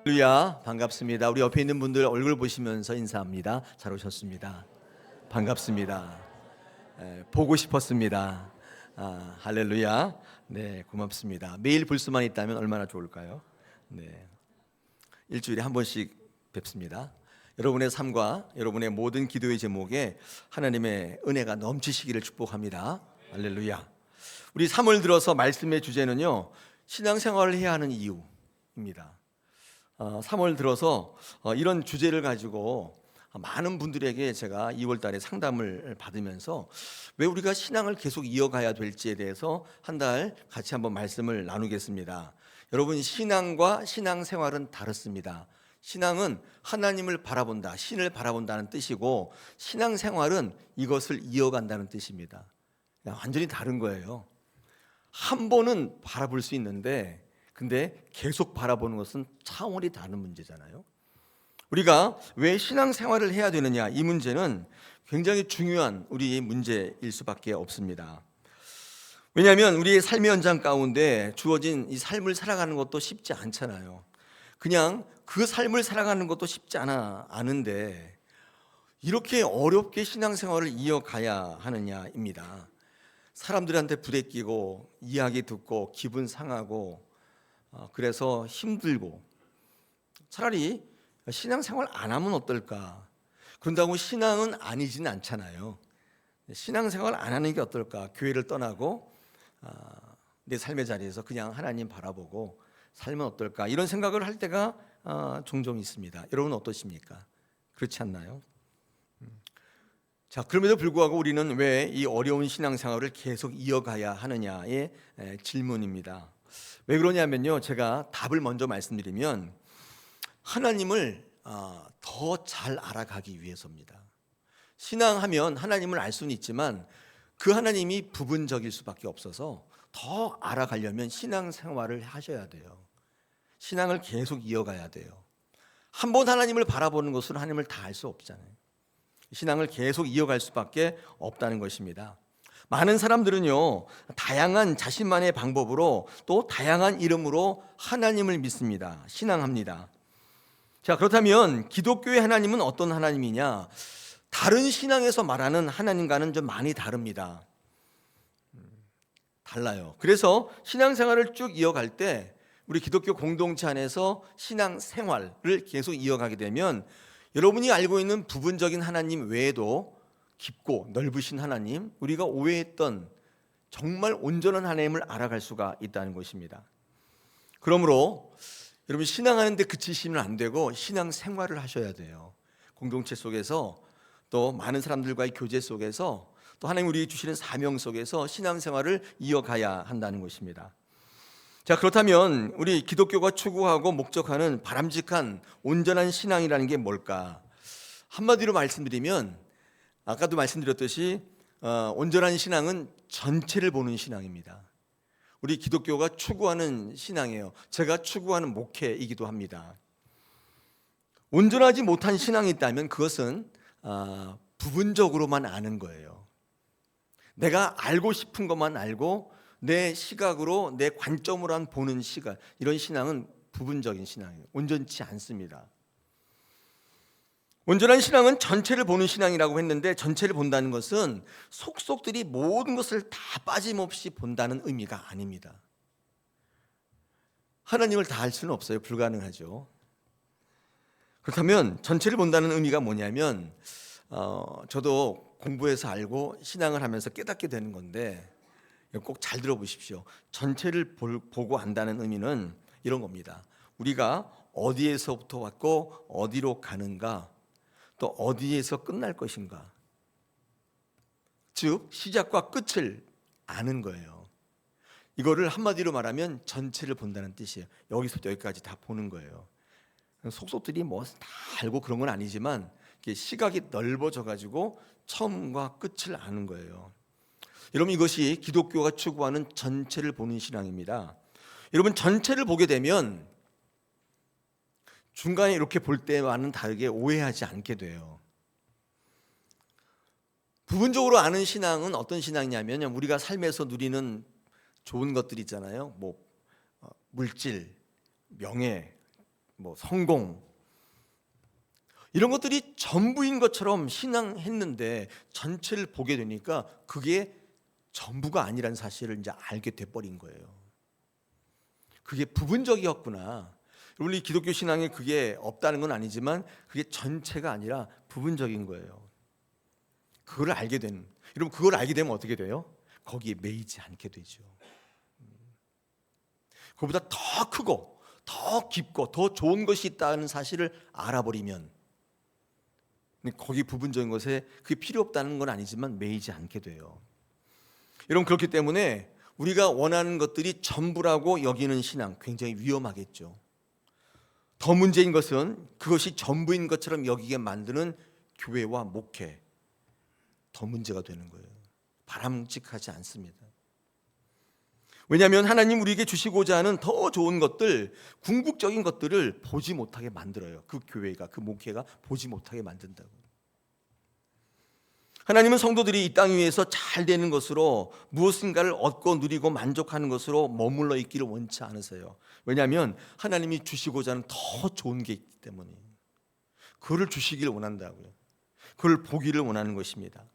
할렐루야, 반갑습니다. 우리 옆에 있는 분들 얼굴 보시면서 인사합니다. 잘 오셨습니다. 반갑습니다. 보고 싶었습니다. 할렐루야. 네, 고맙습니다. 매일 볼 수만 있다면 얼마나 좋을까요? 네, 일주일에 한 번씩 뵙습니다. 여러분의 삶과 여러분의 모든 기도의 제목에 하나님의 은혜가 넘치시기를 축복합니다. 할렐루야. 우리 3월 들어서 말씀의 주제는요, 신앙생활을 해야 하는 이유입니다. 3월 들어서 이런 주제를 가지고 많은 분들에게 제가 2월 달에 상담을 받으면서 왜 우리가 신앙을 계속 이어가야 될지에 대해서 한 달 같이 한번 말씀을 나누겠습니다. 여러분, 신앙과 신앙생활은 다릅니다. 신앙은 하나님을 바라본다, 신을 바라본다는 뜻이고, 신앙생활은 이것을 이어간다는 뜻입니다. 완전히 다른 거예요. 한 번은 바라볼 수 있는데 근데 계속 바라보는 것은 차원이 다른 문제잖아요. 우리가 왜 신앙생활을 해야 되느냐, 이 문제는 굉장히 중요한 우리의 문제일 수밖에 없습니다. 왜냐하면 우리의 삶의 현장 가운데 주어진 이 삶을 살아가는 것도 쉽지 않잖아요. 그냥 그 삶을 살아가는 것도 쉽지 않은데 이렇게 어렵게 신앙생활을 이어가야 하느냐입니다. 사람들한테 부대끼고 이야기 듣고 기분 상하고 그래서 힘들고, 차라리 신앙생활 안 하면 어떨까? 그런다고 신앙은 아니지는 않잖아요. 신앙생활 안 하는 게 어떨까? 교회를 떠나고 내 삶의 자리에서 그냥 하나님 바라보고 살면 어떨까? 이런 생각을 할 때가 종종 있습니다. 여러분 어떠십니까? 그렇지 않나요? 자, 그럼에도 불구하고 우리는 왜 이 어려운 신앙생활을 계속 이어가야 하느냐의 질문입니다. 왜 그러냐면요, 제가 답을 먼저 말씀드리면 하나님을 더 잘 알아가기 위해서입니다. 신앙하면 하나님을 알 수는 있지만 그 하나님이 부분적일 수밖에 없어서 더 알아가려면 신앙생활을 하셔야 돼요. 신앙을 계속 이어가야 돼요. 한 번 하나님을 바라보는 것으로 하나님을 다 알 수 없잖아요. 신앙을 계속 이어갈 수밖에 없다는 것입니다. 많은 사람들은요, 다양한 자신만의 방법으로 또 다양한 이름으로 하나님을 믿습니다. 신앙합니다. 자, 그렇다면 기독교의 하나님은 어떤 하나님이냐? 다른 신앙에서 말하는 하나님과는 좀 많이 다릅니다. 달라요. 그래서 신앙생활을 쭉 이어갈 때 우리 기독교 공동체 안에서 신앙생활을 계속 이어가게 되면 여러분이 알고 있는 부분적인 하나님 외에도 깊고 넓으신 하나님, 우리가 오해했던 정말 온전한 하나님을 알아갈 수가 있다는 것입니다. 그러므로 여러분, 신앙하는데 그치시면 안 되고 신앙생활을 하셔야 돼요. 공동체 속에서 또 많은 사람들과의 교제 속에서 또 하나님 우리에게 주시는 사명 속에서 신앙생활을 이어가야 한다는 것입니다. 자, 그렇다면 우리 기독교가 추구하고 목적하는 바람직한 온전한 신앙이라는 게 뭘까? 한마디로 말씀드리면 아까도 말씀드렸듯이 온전한 신앙은 전체를 보는 신앙입니다. 우리 기독교가 추구하는 신앙이에요. 제가 추구하는 목회이기도 합니다. 온전하지 못한 신앙이 있다면 그것은 부분적으로만 아는 거예요. 내가 알고 싶은 것만 알고 내 시각으로 내 관점으로 보는 시각, 이런 신앙은 부분적인 신앙이에요. 온전치 않습니다. 온전한 신앙은 전체를 보는 신앙이라고 했는데, 전체를 본다는 것은 속속들이 모든 것을 다 빠짐없이 본다는 의미가 아닙니다. 하나님을 다 알 수는 없어요. 불가능하죠. 그렇다면 전체를 본다는 의미가 뭐냐면 저도 공부해서 알고 신앙을 하면서 깨닫게 되는 건데 꼭 잘 들어보십시오. 전체를 보고 안다는 의미는 이런 겁니다. 우리가 어디에서부터 왔고 어디로 가는가, 또 어디에서 끝날 것인가, 즉 시작과 끝을 아는 거예요. 이거를 한마디로 말하면 전체를 본다는 뜻이에요. 여기서부터 여기까지 다 보는 거예요. 속속들이 뭐 다 알고 그런 건 아니지만 시각이 넓어져 가지고 처음과 끝을 아는 거예요. 여러분, 이것이 기독교가 추구하는 전체를 보는 신앙입니다. 여러분, 전체를 보게 되면 중간에 이렇게 볼 때와는 다르게 오해하지 않게 돼요. 부분적으로 아는 신앙은 어떤 신앙이냐면 우리가 삶에서 누리는 좋은 것들 있잖아요. 물질, 명예, 뭐 성공, 이런 것들이 전부인 것처럼 신앙했는데 전체를 보게 되니까 그게 전부가 아니라는 사실을 이제 알게 돼버린 거예요. 그게 부분적이었구나. 우리 기독교 신앙에 그게 없다는 건 아니지만 그게 전체가 아니라 부분적인 거예요. 그걸 알게 된, 여러분 그걸 알게 되면 어떻게 돼요? 거기에 매이지 않게 되죠. 그보다 더 크고 더 깊고 더 좋은 것이 있다는 사실을 알아버리면 거기 부분적인 것에 그게 필요 없다는 건 아니지만 매이지 않게 돼요. 여러분 그렇기 때문에 우리가 원하는 것들이 전부라고 여기는 신앙 굉장히 위험하겠죠. 더 문제인 것은 그것이 전부인 것처럼 여기게 만드는 교회와 목회, 더 문제가 되는 거예요. 바람직하지 않습니다. 왜냐하면 하나님 우리에게 주시고자 하는 더 좋은 것들, 궁극적인 것들을 보지 못하게 만들어요. 그 교회가, 그 목회가 보지 못하게 만든다고. 하나님은 성도들이 이 땅 위에서 잘 되는 것으로 무엇인가를 얻고 누리고 만족하는 것으로 머물러 있기를 원치 않으세요. 왜냐하면 하나님이 주시고자 하는 더 좋은 게 있기 때문에 그를 주시기를 원한다고요. 그를 보기를 원하는 것입니다.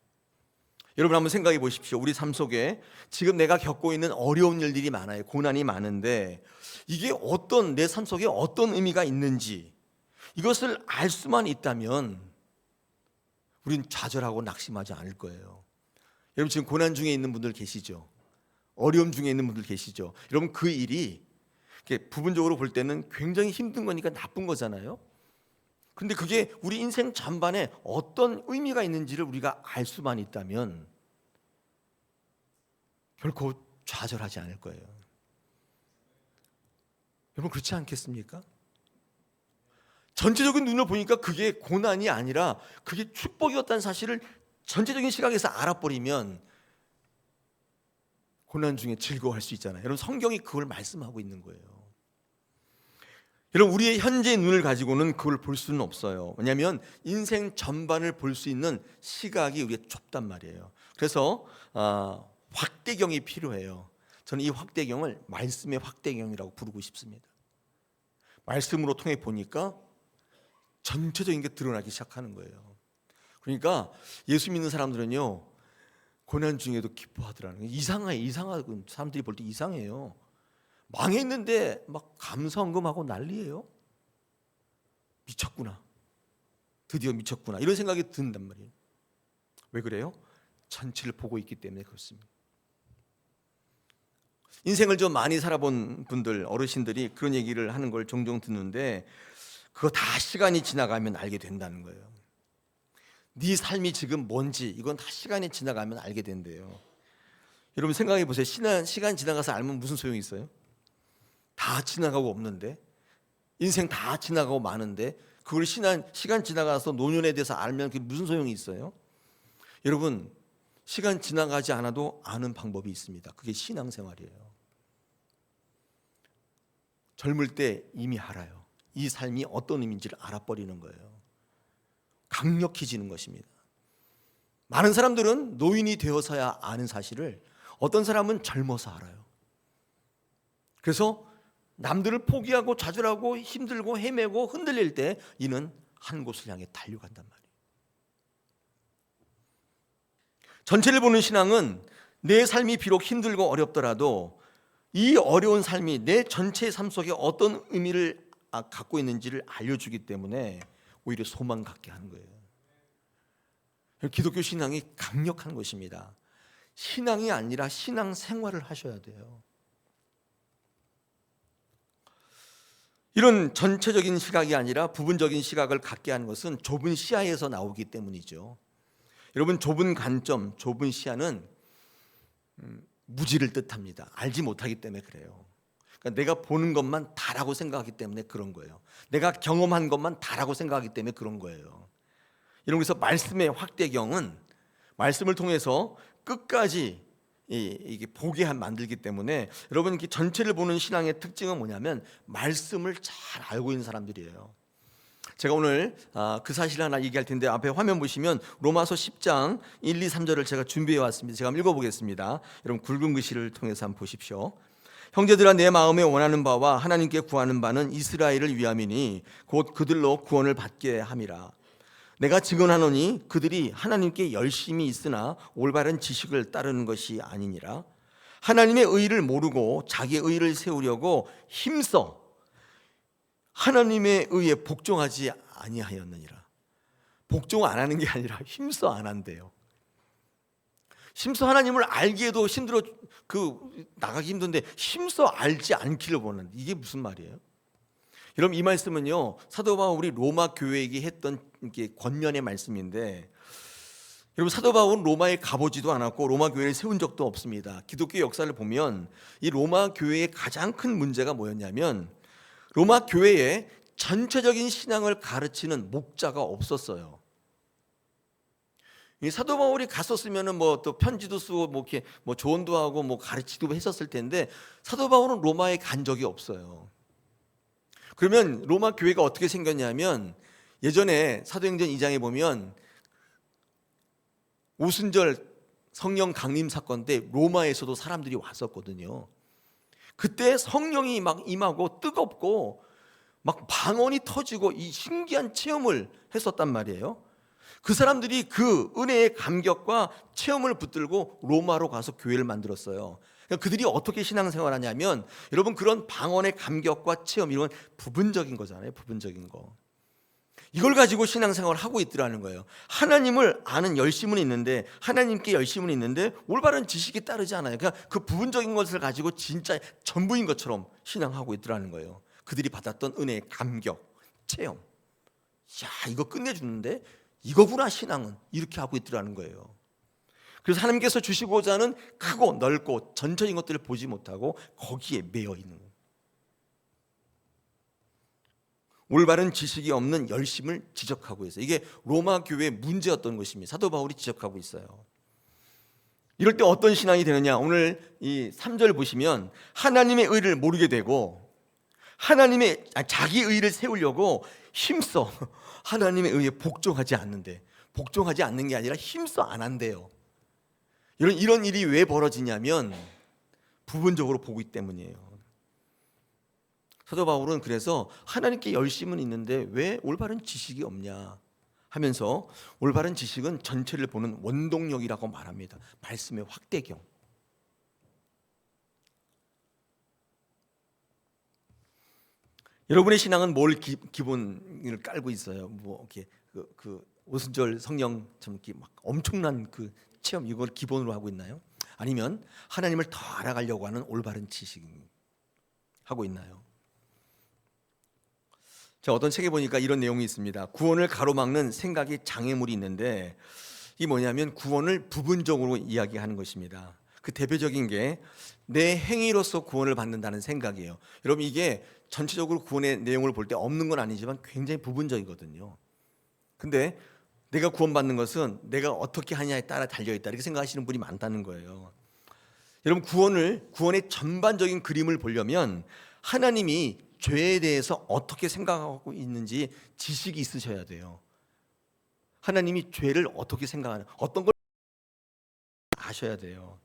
여러분 한번 생각해 보십시오. 우리 삶 속에 지금 내가 겪고 있는 어려운 일들이 많아요. 고난이 많은데 이게 어떤, 내 삶 속에 어떤 의미가 있는지 이것을 알 수만 있다면 우린 좌절하고 낙심하지 않을 거예요. 여러분 지금 고난 중에 있는 분들 계시죠? 어려움 중에 있는 분들 계시죠? 여러분 그 일이 부분적으로 볼 때는 굉장히 힘든 거니까 나쁜 거잖아요. 근데 그게 우리 인생 전반에 어떤 의미가 있는지를 우리가 알 수만 있다면 결코 좌절하지 않을 거예요. 여러분 그렇지 않겠습니까? 전체적인 눈을 보니까 그게 고난이 아니라 그게 축복이었다는 사실을 전체적인 시각에서 알아버리면 고난 중에 즐거워할 수 있잖아요. 여러분 성경이 그걸 말씀하고 있는 거예요. 여러분 우리의 현재의 눈을 가지고는 그걸 볼 수는 없어요. 왜냐하면 인생 전반을 볼 수 있는 시각이 우리가 좁단 말이에요. 그래서 확대경이 필요해요. 저는 이 확대경을 말씀의 확대경이라고 부르고 싶습니다. 말씀으로 통해 보니까 전체적인 게 드러나기 시작하는 거예요. 그러니까 예수 믿는 사람들은요 고난 중에도 기뻐하더라는 거예요. 이상하고 사람들이 볼 때 이상해요. 망했는데 막 감사헌금하고 난리예요. 미쳤구나. 드디어 미쳤구나. 이런 생각이 든단 말이에요. 왜 그래요? 전체를 보고 있기 때문에 그렇습니다. 인생을 좀 많이 살아본 분들, 어르신들이 그런 얘기를 하는 걸 종종 듣는데 그거 다 시간이 지나가면 알게 된다는 거예요. 네 삶이 지금 뭔지 이건 다 시간이 지나가면 알게 된대요. 여러분 생각해 보세요. 시간 지나가서 알면 무슨 소용이 있어요? 다 지나가고 없는데, 인생 다 지나가고 마는데 그걸 시간 지나가서 노년에 대해서 알면 그게 무슨 소용이 있어요? 여러분 시간 지나가지 않아도 아는 방법이 있습니다. 그게 신앙생활이에요. 젊을 때 이미 알아요. 이 삶이 어떤 의미인지를 알아버리는 거예요. 강력해지는 것입니다. 많은 사람들은 노인이 되어서야 아는 사실을 어떤 사람은 젊어서 알아요. 그래서 남들을 포기하고 좌절하고 힘들고 헤매고 흔들릴 때 이는 한 곳을 향해 달려간단 말이에요. 전체를 보는 신앙은 내 삶이 비록 힘들고 어렵더라도 이 어려운 삶이 내 전체의 삶 속에 어떤 의미를 갖고 있는지를 알려주기 때문에 오히려 소망 갖게 하는 거예요. 기독교 신앙이 강력한 것입니다. 신앙이 아니라 신앙 생활을 하셔야 돼요. 이런 전체적인 시각이 아니라 부분적인 시각을 갖게 하는 것은 좁은 시야에서 나오기 때문이죠. 여러분 좁은 관점, 좁은 시야는 무지를 뜻합니다. 알지 못하기 때문에 그래요. 그러니까 내가 보는 것만 다라고 생각하기 때문에 그런 거예요. 내가 경험한 것만 다라고 생각하기 때문에 그런 거예요. 이런 것에서 말씀의 확대경은 말씀을 통해서 끝까지 이게 보게 만들기 때문에 여러분 전체를 보는 신앙의 특징은 뭐냐면 말씀을 잘 알고 있는 사람들이에요. 제가 오늘 그 사실을 하나 얘기할 텐데 앞에 화면 보시면 로마서 10장 1, 2, 3절을 제가 준비해 왔습니다. 제가 한번 읽어보겠습니다. 여러분 굵은 글씨를 통해서 한번 보십시오. 형제들아, 내 마음에 원하는 바와 하나님께 구하는 바는 이스라엘을 위함이니 곧 그들로 구원을 받게 함이라. 내가 증언하노니 그들이 하나님께 열심히 있으나 올바른 지식을 따르는 것이 아니니라. 하나님의 의를 모르고 자기의 의를 세우려고 힘써 하나님의 의에 복종하지 아니하였느니라. 복종 안 하는 게 아니라 힘써 안 한대요. 힘써 하나님을 알기에도 힘들어, 나가기 힘든데 힘써 알지 않기를 원하는, 이게 무슨 말이에요? 여러분, 이 말씀은요, 사도 바울이 로마 교회에게 했던 권면의 말씀인데, 여러분, 사도 바울은 로마에 가보지도 않았고 로마 교회를 세운 적도 없습니다. 기독교 역사를 보면 이 로마 교회의 가장 큰 문제가 뭐였냐면, 로마 교회에 전체적인 신앙을 가르치는 목자가 없었어요. 이 사도 바울이 갔었으면은 또 편지도 쓰고 이렇게 조언도 하고 가르치기도 했었을 텐데, 사도 바울은 로마에 간 적이 없어요. 그러면 로마 교회가 어떻게 생겼냐면, 예전에 사도행전 2장에 보면 오순절 성령 강림 사건 때 로마에서도 사람들이 왔었거든요. 그때 성령이 막 임하고 뜨겁고 막 방언이 터지고 이 신기한 체험을 했었단 말이에요. 그 사람들이 그 은혜의 감격과 체험을 붙들고 로마로 가서 교회를 만들었어요. 그러니까 그들이 어떻게 신앙생활을 하냐면, 여러분, 그런 방언의 감격과 체험, 이런 부분적인 거잖아요. 부분적인 거. 이걸 가지고 신앙생활을 하고 있더라는 거예요. 하나님을 아는 열심은 있는데, 하나님께 열심은 있는데 올바른 지식이 따르지 않아요. 그러니까 그 부분적인 것을 가지고 진짜 전부인 것처럼 신앙하고 있더라는 거예요. 그들이 받았던 은혜의 감격, 체험. 야, 이거 끝내주는데 이거구나 신앙은, 이렇게 하고 있더라는 거예요. 그래서 하나님께서 주시고자 하는 크고 넓고 전체적인 것들을 보지 못하고 거기에 매여 있는 거예요. 올바른 지식이 없는 열심을 지적하고 있어요. 이게 로마 교회의 문제였던 것입니다. 사도 바울이 지적하고 있어요. 이럴 때 어떤 신앙이 되느냐? 오늘 이 3절 보시면, 하나님의 의를 모르게 되고 자기 의를 세우려고 힘써 하나님의 의에 복종하지 않는데, 복종하지 않는 게 아니라 힘써 안 한대요. 이런 일이 왜 벌어지냐면 부분적으로 보기 때문이에요. 사도 바울은 그래서 하나님께 열심은 있는데 왜 올바른 지식이 없냐 하면서, 올바른 지식은 전체를 보는 원동력이라고 말합니다. 말씀의 확대경. 여러분의 신앙은 뭘 기본을 깔고 있어요? 이렇게 오순절 성령 이렇게 막 엄청난 체험, 이걸 기본으로 하고 있나요? 아니면 하나님을 더 알아가려고 하는 올바른 지식 하고 있나요? 자, 어떤 책에 보니까 이런 내용이 있습니다. 구원을 가로막는 생각의 장애물이 있는데, 이게 뭐냐면 구원을 부분적으로 이야기하는 것입니다. 그 대표적인 게 내 행위로서 구원을 받는다는 생각이에요. 여러분, 이게 전체적으로 구원의 내용을 볼 때 없는 건 아니지만 굉장히 부분적이거든요. 근데 내가 구원받는 것은 내가 어떻게 하냐에 따라 달려있다, 이렇게 생각하시는 분이 많다는 거예요. 여러분, 구원의 전반적인 그림을 보려면 하나님이 죄에 대해서 어떻게 생각하고 있는지 지식이 있으셔야 돼요. 하나님이 죄를 어떻게 생각하는, 어떤 걸 아셔야 돼요.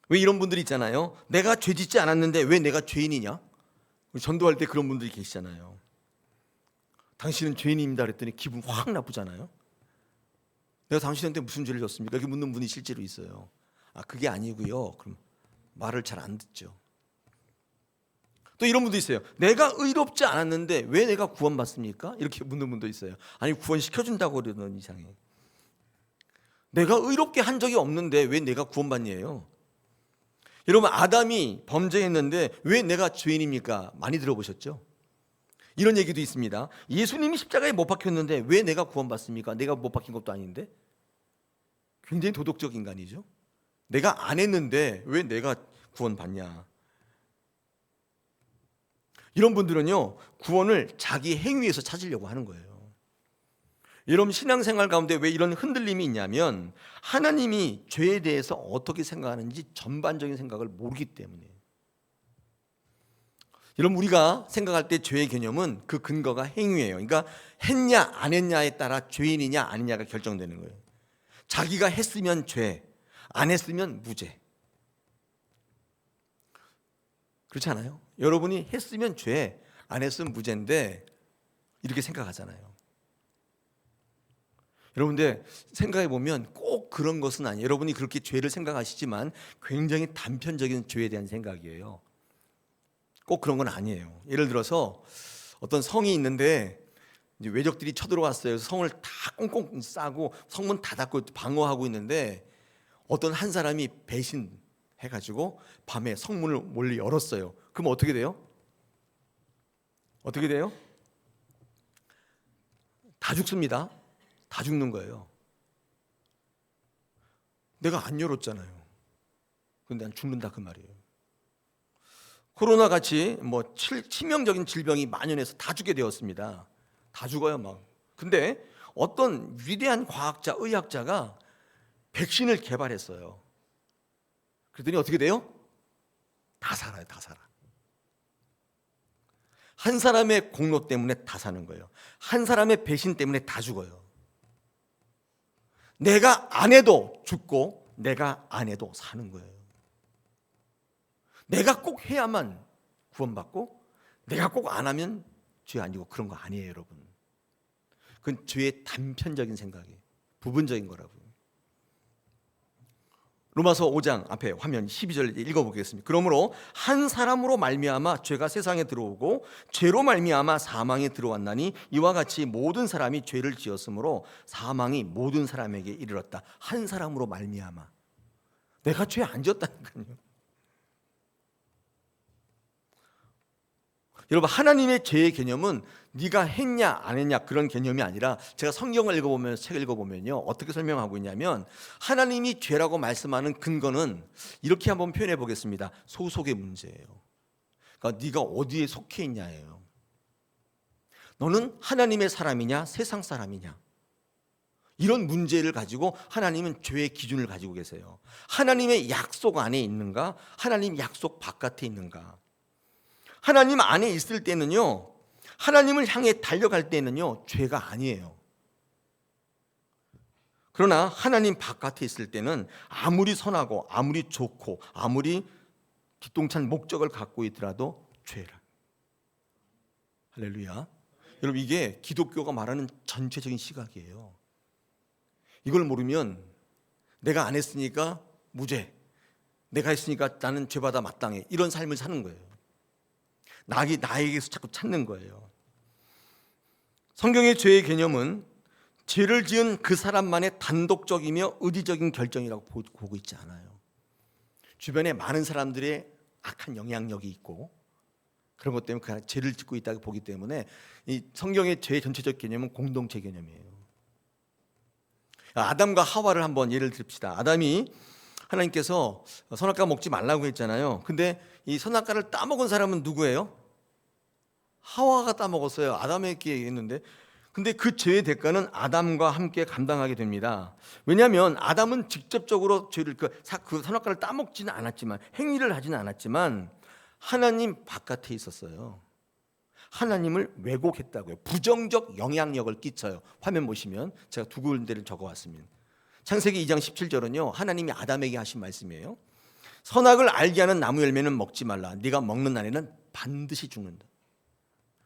왜 이런 분들이 있잖아요. 내가 죄 짓지 않았는데 왜 내가 죄인이냐? 전도할 때 그런 분들이 계시잖아요. 당신은 죄인입니다 그랬더니 기분 확 나쁘잖아요. 내가 당신한테 무슨 죄를 졌습니까? 이렇게 묻는 분이 실제로 있어요. 그게 아니고요. 그럼 말을 잘 안 듣죠. 또 이런 분도 있어요. 내가 의롭지 않았는데 왜 내가 구원받습니까? 이렇게 묻는 분도 있어요. 아니, 구원시켜준다고 그러는 이상해. 내가 의롭게 한 적이 없는데 왜 내가 구원받니에요? 여러분, 아담이 범죄했는데 왜 내가 죄인입니까? 많이 들어보셨죠? 이런 얘기도 있습니다. 예수님이 십자가에 못 박혔는데 왜 내가 구원받습니까? 내가 못 박힌 것도 아닌데. 굉장히 도덕적 인간이죠. 내가 안 했는데 왜 내가 구원받냐. 이런 분들은요, 구원을 자기 행위에서 찾으려고 하는 거예요. 여러분, 신앙생활 가운데 왜 이런 흔들림이 있냐면 하나님이 죄에 대해서 어떻게 생각하는지 전반적인 생각을 모르기 때문이에요. 여러분, 우리가 생각할 때 죄의 개념은 그 근거가 행위예요. 그러니까 했냐 안 했냐에 따라 죄인이냐 아니냐가 결정되는 거예요. 자기가 했으면 죄, 안 했으면 무죄. 그렇지 않아요? 여러분이 했으면 죄, 안 했으면 무죄인데 이렇게 생각하잖아요. 여러분들 생각해 보면 꼭 그런 것은 아니에요. 여러분이 그렇게 죄를 생각하시지만 굉장히 단편적인 죄에 대한 생각이에요. 꼭 그런 건 아니에요. 예를 들어서 어떤 성이 있는데 이제 외적들이 쳐들어왔어요. 성을 다 꽁꽁 싸고 성문 다 닫고 방어하고 있는데 어떤 한 사람이 배신해가지고 밤에 성문을 몰래 열었어요. 그럼 어떻게 돼요? 어떻게 돼요? 다 죽습니다. 다 죽는 거예요. 내가 안 열었잖아요. 근데 난 죽는다 그 말이에요. 코로나 같이 뭐 치명적인 질병이 만연해서 다 죽게 되었습니다. 다 죽어요 막. 근데 어떤 위대한 과학자, 의학자가 백신을 개발했어요. 그랬더니 어떻게 돼요? 다 살아요, 다 살아. 한 사람의 공로 때문에 다 사는 거예요. 한 사람의 배신 때문에 다 죽어요. 내가 안 해도 죽고 내가 안 해도 사는 거예요. 내가 꼭 해야만 구원받고 내가 꼭 안 하면 죄 아니고 그런 거 아니에요, 여러분. 그건 죄의 단편적인 생각이에요. 부분적인 거라고요. 로마서 5장 앞에 화면 12절 읽어보겠습니다. 그러므로 한 사람으로 말미암아 죄가 세상에 들어오고 죄로 말미암아 사망에 들어왔나니 이와 같이 모든 사람이 죄를 지었으므로 사망이 모든 사람에게 이르렀다. 한 사람으로 말미암아. 내가 죄 안 지었다니까요. 여러분, 하나님의 죄의 개념은 네가 했냐 안 했냐 그런 개념이 아니라, 제가 성경을 읽어보면, 책을 읽어보면요, 어떻게 설명하고 있냐면 하나님이 죄라고 말씀하는 근거는 이렇게 한번 표현해 보겠습니다. 소속의 문제예요. 그러니까 네가 어디에 속해 있냐예요. 너는 하나님의 사람이냐 세상 사람이냐, 이런 문제를 가지고 하나님은 죄의 기준을 가지고 계세요. 하나님의 약속 안에 있는가, 하나님 약속 바깥에 있는가. 하나님 안에 있을 때는요, 하나님을 향해 달려갈 때는요, 죄가 아니에요. 그러나 하나님 바깥에 있을 때는 아무리 선하고 아무리 좋고 아무리 기똥찬 목적을 갖고 있더라도 죄라. 할렐루야. 여러분, 이게 기독교가 말하는 전체적인 시각이에요. 이걸 모르면 내가 안 했으니까 무죄, 내가 했으니까 나는 죄받아 마땅해, 이런 삶을 사는 거예요. 나에게서 자꾸 찾는 거예요. 성경의 죄의 개념은 죄를 지은 그 사람만의 단독적이며 의지적인 결정이라고 보고 있지 않아요. 주변에 많은 사람들의 악한 영향력이 있고 그런 것 때문에 그 죄를 짓고 있다고 보기 때문에 이 성경의 죄의 전체적 개념은 공동체 개념이에요. 아담과 하와를 한번 예를 듭시다. 아담이 하나님께서 선악과 먹지 말라고 했잖아요. 근데 이 선악과를 따먹은 사람은 누구예요? 하와가 따먹었어요. 아담에게 했는데, 근데 그 죄의 대가는 아담과 함께 감당하게 됩니다. 왜냐하면 아담은 직접적으로 죄를 그 선악과를 따먹지는 않았지만, 행위를 하지는 않았지만 하나님 바깥에 있었어요. 하나님을 왜곡했다고요. 부정적 영향력을 끼쳐요. 화면 보시면 제가 두 군데를 적어왔습니다. 창세기 2장 17절은요, 하나님이 아담에게 하신 말씀이에요. 선악을 알게 하는 나무 열매는 먹지 말라. 네가 먹는 날에는 반드시 죽는다.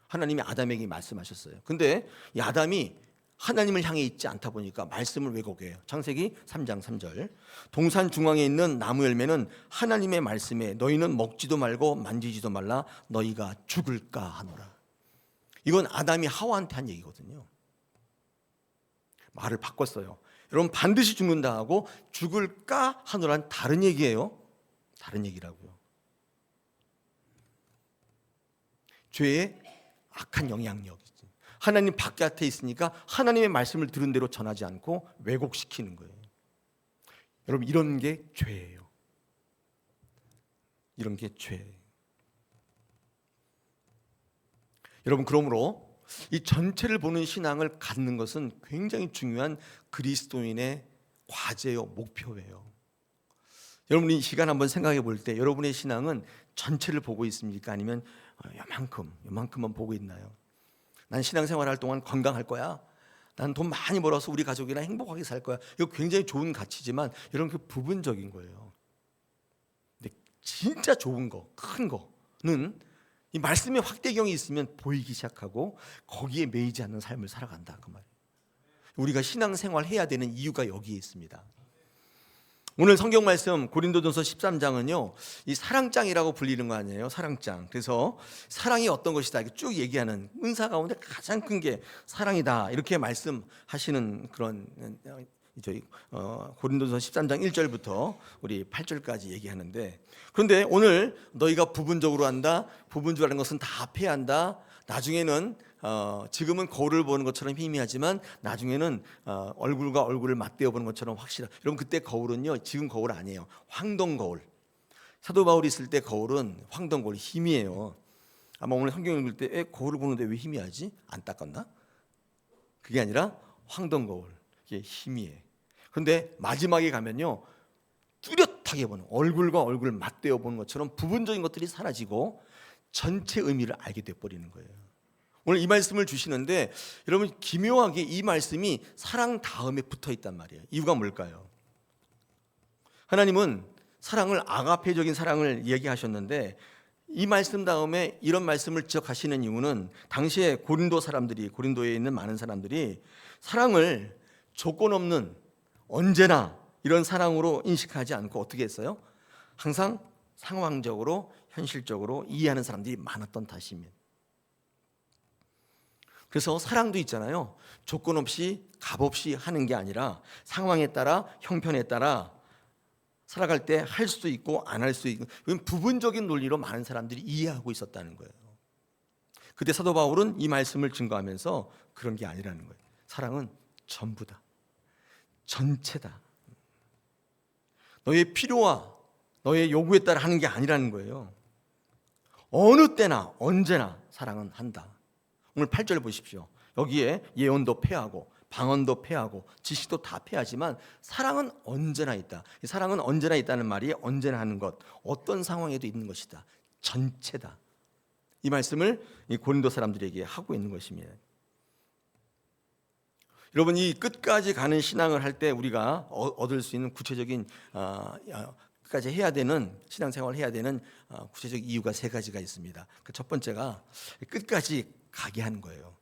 하나님이 아담에게 말씀하셨어요. 근데 이 아담이 하나님을 향해 있지 않다 보니까 말씀을 왜곡해요. 창세기 3장 3절. 동산 중앙에 있는 나무 열매는 하나님의 말씀에 너희는 먹지도 말고 만지지도 말라 너희가 죽을까 하노라. 이건 아담이 하와한테 한 얘기거든요. 말을 바꿨어요. 여러분, 반드시 죽는다 하고 죽을까 하노라는 다른 얘기예요. 다른 얘기라고요. 죄의 악한 영향력이지. 하나님 바깥에 있으니까 하나님의 말씀을 들은 대로 전하지 않고 왜곡시키는 거예요. 여러분, 이런 게 죄예요. 이런 게 죄예요. 여러분, 그러므로 이 전체를 보는 신앙을 갖는 것은 굉장히 중요한 그리스도인의 과제요, 목표예요. 여러분, 이 시간 한번 생각해 볼 때 여러분의 신앙은 전체를 보고 있습니까? 아니면 요만큼만 보고 있나요? 난 신앙생활 할 동안 건강할 거야, 난 돈 많이 벌어서 우리 가족이랑 행복하게 살 거야, 이거 굉장히 좋은 가치지만 여러분, 그 부분적인 거예요. 근데 진짜 좋은 거, 큰 거, 이 말씀의 확대경이 있으면 보이기 시작하고 거기에 매이지 않는 삶을 살아간다 그 말이에요. 우리가 신앙생활 해야 되는 이유가 여기에 있습니다. 오늘 성경 말씀 고린도전서 13장은요 이 사랑장이라고 불리는 거 아니에요. 사랑장. 그래서 사랑이 어떤 것이다 이렇게 쭉 얘기하는, 은사 가운데 가장 큰 게 사랑이다 이렇게 말씀하시는 그런 저희 고린도전서 13장 1절부터 우리 8절까지 얘기하는데, 그런데 오늘 너희가 부분적으로 한다, 부분적으로 하는 것은 다 패한다, 나중에는 지금은 거울을 보는 것처럼 희미하지만 나중에는 얼굴과 얼굴을 맞대어 보는 것처럼 확실하다. 여러분 그때 거울은요 지금 거울 아니에요. 황동 거울. 사도 바울이 있을 때 거울은 황동 거울, 희미해요. 아마 오늘 성경 읽을 때 거울을 보는데 왜 희미하지? 안 닦았나? 그게 아니라 황동 거울, 이게 희미해. 그런데 마지막에 가면요 뚜렷하게 보는, 얼굴과 얼굴을 맞대어 보는 것처럼 부분적인 것들이 사라지고 전체 의미를 알게 돼버리는 거예요. 오늘 이 말씀을 주시는데 여러분 기묘하게 이 말씀이 사랑 다음에 붙어 있단 말이에요. 이유가 뭘까요? 하나님은 사랑을, 아가페적인 사랑을 얘기하셨는데 이 말씀 다음에 이런 말씀을 지적하시는 이유는 당시에 고린도 사람들이, 고린도에 있는 많은 사람들이 사랑을 조건 없는 언제나 이런 사랑으로 인식하지 않고 어떻게 했어요? 항상 상황적으로 현실적으로 이해하는 사람들이 많았던 탓입니다. 그래서 사랑도 있잖아요. 조건 없이 값없이 하는 게 아니라 상황에 따라 형편에 따라 살아갈 때 할 수도 있고 안 할 수도 있고, 부분적인 논리로 많은 사람들이 이해하고 있었다는 거예요. 그때 사도 바울은 이 말씀을 증거하면서 그런 게 아니라는 거예요. 사랑은 전부다, 전체다. 너의 필요와 너의 요구에 따라 하는 게 아니라는 거예요. 어느 때나 언제나 사랑은 한다. 오늘 8절 보십시오. 여기에 예언도 패하고 방언도 패하고 지식도 다 패하지만 사랑은 언제나 있다. 사랑은 언제나 있다는 말이 언제나 하는 것, 어떤 상황에도 있는 것이다, 전체다. 이 말씀을 이 고린도 사람들에게 하고 있는 것입니다. 여러분 이 끝까지 가는 신앙을 할 때 우리가 얻을 수 있는 구체적인 끝까지 해야 되는 신앙생활을 해야 되는 구체적 이유가 세 가지가 있습니다. 그 첫 번째가 끝까지 가게 하는 거예요.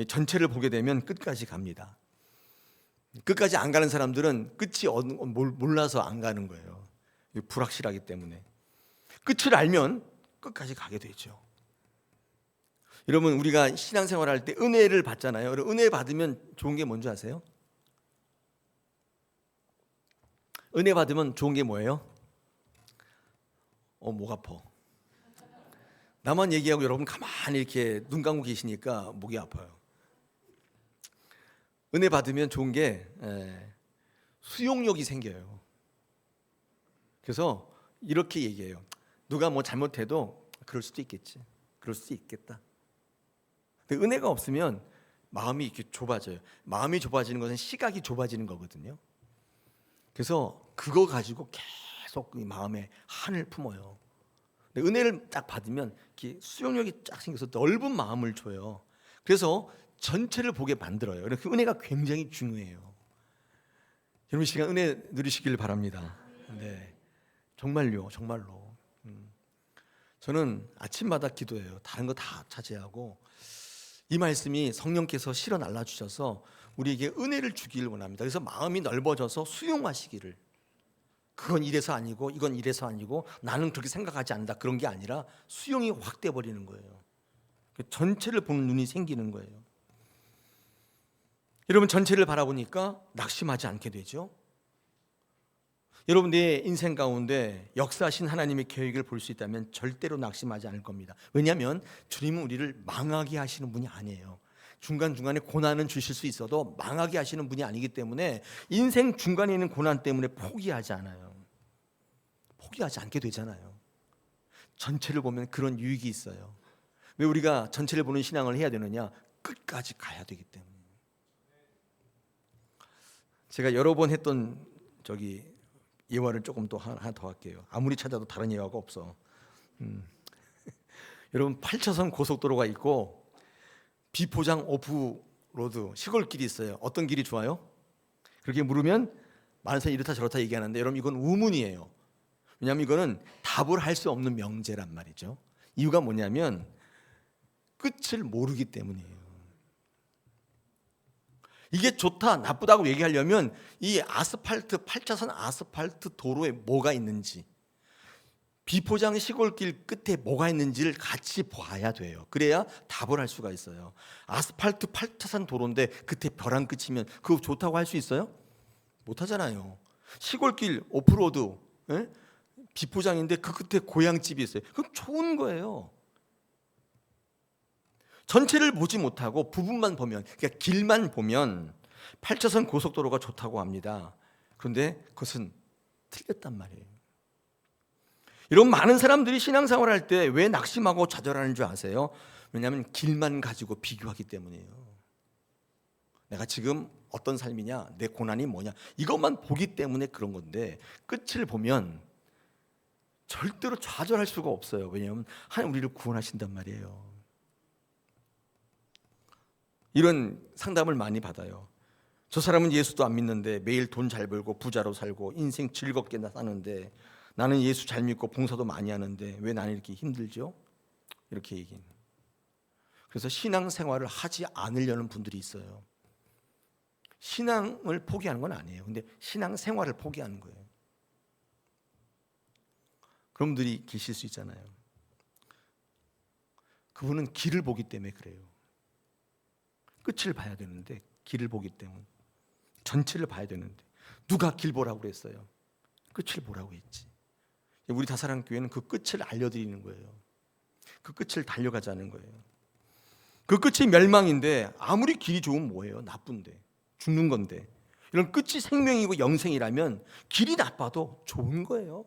전체를 보게 되면 끝까지 갑니다. 끝까지 안 가는 사람들은 끝이 몰라서 안 가는 거예요. 불확실하기 때문에. 끝을 알면 끝까지 가게 되죠. 여러분 우리가 신앙생활 할 때 은혜를 받잖아요. 은혜 받으면 좋은 게 뭔지 아세요? 은혜 받으면 좋은 게 뭐예요? 목 아파. 나만 얘기하고 여러분 가만히 이렇게 눈 감고 계시니까 목이 아파요. 은혜 받으면 좋은 게 수용력이 생겨요. 그래서 이렇게 얘기해요. 누가 뭐 잘못해도 그럴 수도 있겠지, 그럴 수도 있겠다. 근데 은혜가 없으면 마음이 이렇게 좁아져요. 마음이 좁아지는 것은 시각이 좁아지는 거거든요. 그래서 그거 가지고 계속 이 마음에 한을 품어요. 근데 은혜를 딱 받으면 이렇게 수용력이 쫙 생겨서 넓은 마음을 줘요. 그래서 전체를 보게 만들어요. 그래서 그 은혜가 굉장히 중요해요. 여러분 시간 은혜 누리시길 바랍니다. 네, 정말요, 정말로. 저는 아침마다 기도해요. 다른 거 다 자제하고 이 말씀이 성령께서 실어 날라주셔서 우리에게 은혜를 주기를 원합니다. 그래서 마음이 넓어져서 수용하시기를. 그건 이래서 아니고 이건 이래서 아니고 나는 그렇게 생각하지 않는다, 그런 게 아니라 수용이 확 돼버리는 거예요. 전체를 보는 눈이 생기는 거예요. 여러분 전체를 바라보니까 낙심하지 않게 되죠. 여러분 내 인생 가운데 역사하신 하나님의 계획을 볼 수 있다면 절대로 낙심하지 않을 겁니다. 왜냐하면 주님은 우리를 망하게 하시는 분이 아니에요. 중간중간에 고난은 주실 수 있어도 망하게 하시는 분이 아니기 때문에 인생 중간에 있는 고난 때문에 포기하지 않아요. 포기하지 않게 되잖아요. 전체를 보면 그런 유익이 있어요. 왜 우리가 전체를 보는 신앙을 해야 되느냐? 끝까지 가야 되기 때문에. 제가 여러 번 했던 예화를 조금 또 하나 더 할게요. 아무리 찾아도 다른 예화가 없어. 여러분 8차선 고속도로가 있고 비포장 오프로드 시골길이 있어요. 어떤 길이 좋아요? 그렇게 물으면 많은 사람이 이렇다 저렇다 얘기하는데 여러분 이건 우문이에요. 왜냐하면 이거는 답을 할 수 없는 명제란 말이죠. 이유가 뭐냐면 끝을 모르기 때문이에요. 이게 좋다 나쁘다고 얘기하려면 이 아스팔트 8차선 아스팔트 도로에 뭐가 있는지, 비포장 시골길 끝에 뭐가 있는지를 같이 봐야 돼요. 그래야 답을 할 수가 있어요. 아스팔트 8차선 도로인데 끝에 벼랑 끝이면 그거 좋다고 할 수 있어요? 못하잖아요. 시골길 오프로드, 예? 비포장인데 그 끝에 고향집이 있어요. 그럼 좋은 거예요. 전체를 보지 못하고 부분만 보면, 그러니까 길만 보면 8차선 고속도로가 좋다고 합니다. 그런데 그것은 틀렸단 말이에요. 이런 많은 사람들이 신앙생활을 할 때 왜 낙심하고 좌절하는 줄 아세요? 왜냐하면 길만 가지고 비교하기 때문이에요. 내가 지금 어떤 삶이냐, 내 고난이 뭐냐, 이것만 보기 때문에 그런 건데, 끝을 보면 절대로 좌절할 수가 없어요. 왜냐하면 하나님 우리를 구원하신단 말이에요. 이런 상담을 많이 받아요. 저 사람은 예수도 안 믿는데 매일 돈 잘 벌고 부자로 살고 인생 즐겁게 사는데, 나는 예수 잘 믿고 봉사도 많이 하는데 왜 나는 이렇게 힘들죠? 이렇게 얘기해요. 그래서 신앙생활을 하지 않으려는 분들이 있어요. 신앙을 포기하는 건 아니에요. 근데 신앙생활을 포기하는 거예요. 그런 분들이 계실 수 있잖아요. 그분은 길을 보기 때문에 그래요. 끝을 봐야 되는데 길을 보기 때문에, 전체를 봐야 되는데 누가 길 보라고 그랬어요? 끝을 보라고 했지. 우리 다사랑교회는 그 끝을 알려드리는 거예요. 그 끝을 달려가자는 거예요. 그 끝이 멸망인데 아무리 길이 좋으면 뭐예요? 나쁜데, 죽는 건데. 이런 끝이 생명이고 영생이라면 길이 나빠도 좋은 거예요.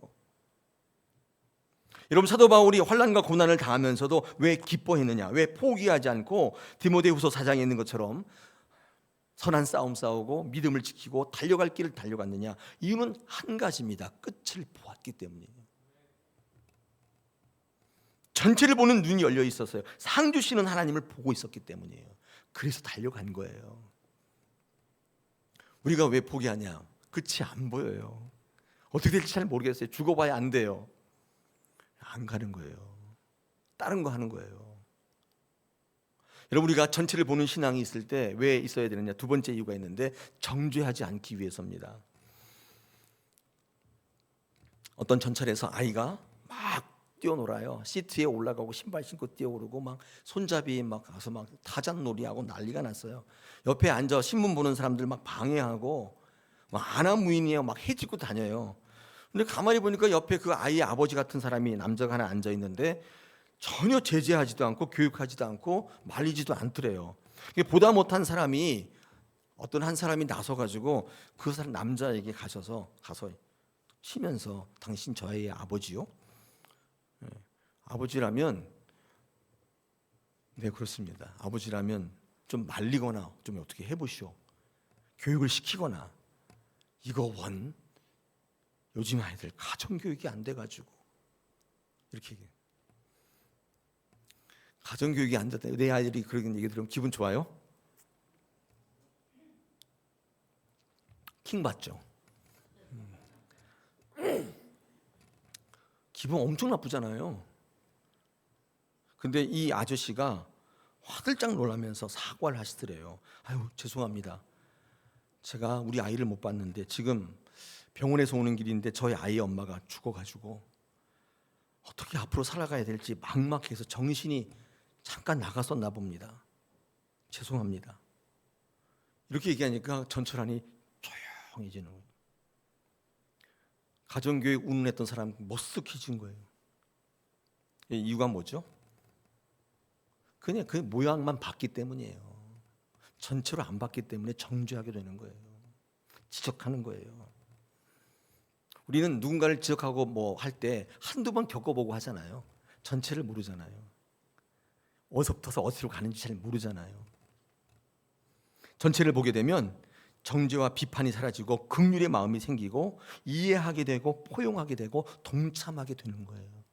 여러분, 사도 바울이 환난과 고난을 당하면서도 왜 기뻐했느냐, 왜 포기하지 않고 디모데후서 4장에 있는 것처럼 선한 싸움 싸우고 믿음을 지키고 달려갈 길을 달려갔느냐? 이유는 한 가지입니다. 끝을 보았기 때문이에요. 전체를 보는 눈이 열려 있었어요. 상 주시는 하나님을 보고 있었기 때문이에요. 그래서 달려간 거예요. 우리가 왜 포기하냐? 끝이 안 보여요. 어떻게 될지 잘 모르겠어요. 죽어봐야 안 돼요. 안 가는 거예요. 다른 거 하는 거예요. 여러분, 우리가 전체를 보는 신앙이 있을 때 왜 있어야 되느냐? 두 번째 이유가 있는데, 정죄하지 않기 위해서입니다. 어떤 전철에서 아이가 막 뛰어놀아요. 시트에 올라가고 신발 신고 뛰어오르고 막 손잡이 막 가서 막 타잔놀이하고 난리가 났어요. 옆에 앉아 신문 보는 사람들 막 방해하고 막 아나무인이에요. 막 해지고 다녀요. 근데 가만히 보니까 옆에 그 아이의 아버지 같은 사람이, 남자가 하나 앉아 있는데 전혀 제재하지도 않고 교육하지도 않고 말리지도 않더래요. 보다 못한 사람이, 어떤 한 사람이 나서가지고 그 사람 남자에게 가서 쉬면서, 당신 저 아이의 아버지요? 네. 아버지라면, 네 그렇습니다. 아버지라면 좀 말리거나 좀 어떻게 해보시오. 교육을 시키거나. 이거 요즘 아이들 가정교육이 안 돼가지고 이렇게 얘기해요. 가정교육이 안 됐다. 내 아이들이 그런 얘기 들으면 기분 좋아요? 킹 받죠. 기분 엄청 나쁘잖아요. 근데 이 아저씨가 화들짝 놀라면서 사과를 하시더래요. 아유, 죄송합니다. 제가 우리 아이를 못 봤는데 지금 병원에서 오는 길인데 저희 아이의 엄마가 죽어가지고 어떻게 앞으로 살아가야 될지 막막해서 정신이 잠깐 나갔었나 봅니다. 죄송합니다. 이렇게 얘기하니까 전철안이 조용해지는 거예요. 가정교육 운운했던 사람 머쓱해진 거예요. 이유가 뭐죠? 그냥 그 모양만 봤기 때문이에요. 전체로 안 봤기 때문에 정죄하게 되는 거예요. 지적하는 거예요. 우리는 누군가를 지적하고 뭐 할 때 한두 번 겪어보고 하잖아요. 전체를 모르잖아요. 어디서부터 어디로 가는지 잘 모르잖아요. 전체를 보게 되면 정죄와 비판이 사라지고 긍휼의 마음이 생기고 이해하게 되고 포용하게 되고 동참하게 되는 거예요.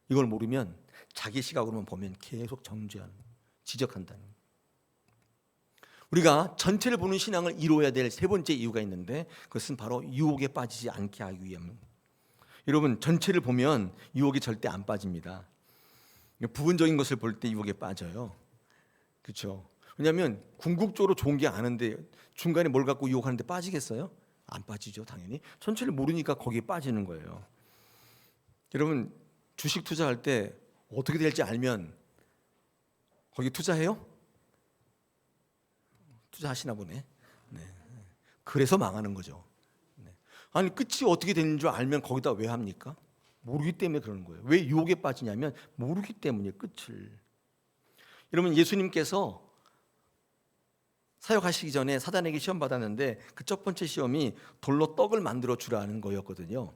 이걸 모르면 자기 시각으로만 보면 계속 정죄하는, 지적한다는 거예요. 우리가 전체를 보는 신앙을 이루어야 될 세 번째 이유가 있는데, 그것은 바로 유혹에 빠지지 않게 하기 위함. 여러분, 전체를 보면 유혹에 절대 안 빠집니다. 부분적인 것을 볼 때 유혹에 빠져요. 그렇죠? 왜냐하면 궁극적으로 좋은 게 아는데 중간에 뭘 갖고 유혹하는데 빠지겠어요? 안 빠지죠, 당연히. 전체를 모르니까 거기에 빠지는 거예요. 여러분, 주식 투자할 때 어떻게 될지 알면 거기 투자해요? 투자하시나 보네. 네. 그래서 망하는 거죠. 네. 아니, 끝이 어떻게 되는 줄 알면 거기다 왜 합니까? 모르기 때문에 그러는 거예요. 왜 유혹에 빠지냐면 모르기 때문이에요, 끝을. 여러분, 예수님께서 사역하시기 전에 사단에게 시험 받았는데 그 첫 번째 시험이 돌로 떡을 만들어 주라는 거였거든요.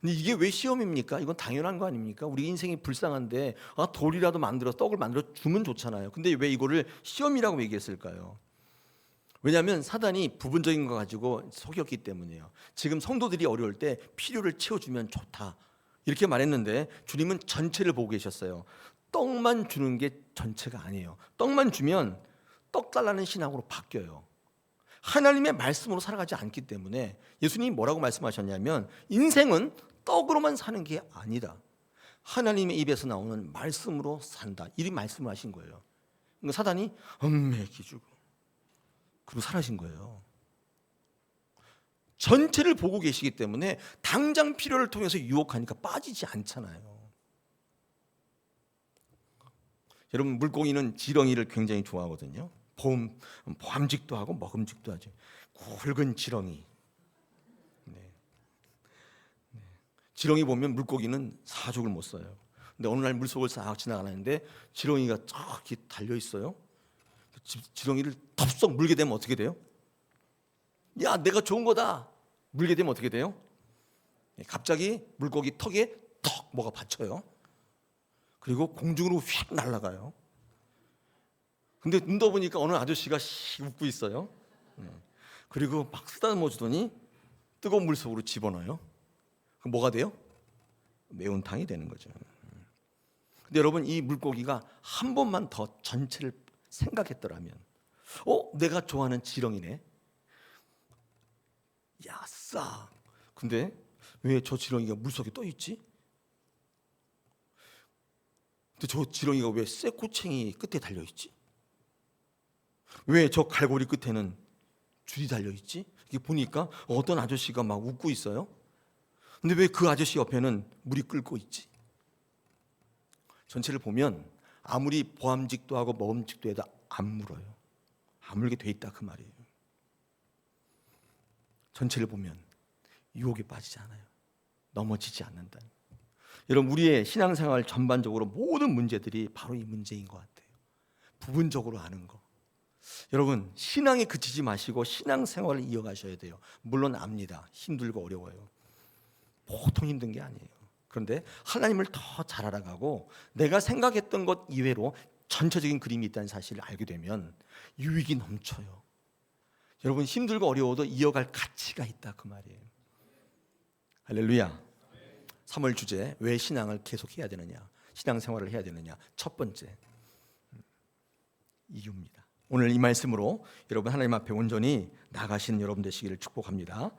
근데 이게 왜 시험입니까? 이건 당연한 거 아닙니까? 우리 인생이 불쌍한데 돌이라도 만들어 떡을 만들어 주면 좋잖아요. 근데 왜 이거를 시험이라고 얘기했을까요? 왜냐하면 사단이 부분적인 거 가지고 속였기 때문이에요. 지금 성도들이 어려울 때 필요를 채워주면 좋다 이렇게 말했는데 주님은 전체를 보고 계셨어요. 떡만 주는 게 전체가 아니에요. 떡만 주면 떡 달라는 신앙으로 바뀌어요. 하나님의 말씀으로 살아가지 않기 때문에 예수님이 뭐라고 말씀하셨냐면 인생은 떡으로만 사는 게 아니다. 하나님의 입에서 나오는 말씀으로 산다. 이 말씀을 하신 거예요. 그러니까 사단이 얽매기 주고 그리고 사라진 거예요. 전체를 보고 계시기 때문에 당장 필요를 통해서 유혹하니까 빠지지 않잖아요. 여러분, 물고기는 지렁이를 굉장히 좋아하거든요. 보암직도 하고 먹음직도 하죠. 굵은 지렁이. 네. 지렁이 보면 물고기는 사족을 못 써요. 근데 어느 날 물속을 싹 지나가는데 지렁이가 저기 달려 있어요. 지렁이를 덥석 물게 되면 어떻게 돼요? 야, 내가 좋은 거다. 물게 되면 어떻게 돼요? 갑자기 물고기 턱에 턱 뭐가 받쳐요. 그리고 공중으로 휙 날아가요. 근데 눈 떠보니까 어느 아저씨가 웃고 있어요. 그리고 막 쓰다듬어 주더니 뜨거운 물 속으로 집어넣어요. 그럼 뭐가 돼요? 매운탕이 되는 거죠. 근데 여러분, 이 물고기가 한 번만 더 전체를 생각했더라면 내가 좋아하는 지렁이네. 야, 싸. 근데 왜 저 지렁이가 물속에 떠 있지? 근데 저 지렁이가 왜 쇠꼬챙이 끝에 달려 있지? 왜 저 갈고리 끝에는 줄이 달려 있지? 이게 보니까 어떤 아저씨가 막 웃고 있어요. 근데 왜 그 아저씨 옆에는 물이 끓고 있지? 전체를 보면 아무리 보암직도 하고 먹음직도 해도 안 물어요. 안 물게 돼 있다 그 말이에요. 전체를 보면 유혹에 빠지지 않아요. 넘어지지 않는다. 여러분, 우리의 신앙생활 전반적으로 모든 문제들이 바로 이 문제인 것 같아요. 부분적으로 아는 거. 여러분, 신앙에 그치지 마시고 신앙생활을 이어가셔야 돼요. 물론 압니다. 힘들고 어려워요. 보통 힘든 게 아니에요. 그런데 하나님을 더 잘 알아가고 내가 생각했던 것 이외로 전체적인 그림이 있다는 사실을 알게 되면 유익이 넘쳐요. 여러분, 힘들고 어려워도 이어갈 가치가 있다 그 말이에요. 할렐루야. 3월 주제, 왜 신앙을 계속해야 되느냐, 신앙생활을 해야 되느냐. 첫 번째 이유입니다. 오늘 이 말씀으로 여러분 하나님 앞에 온전히 나가시는 여러분 되시기를 축복합니다.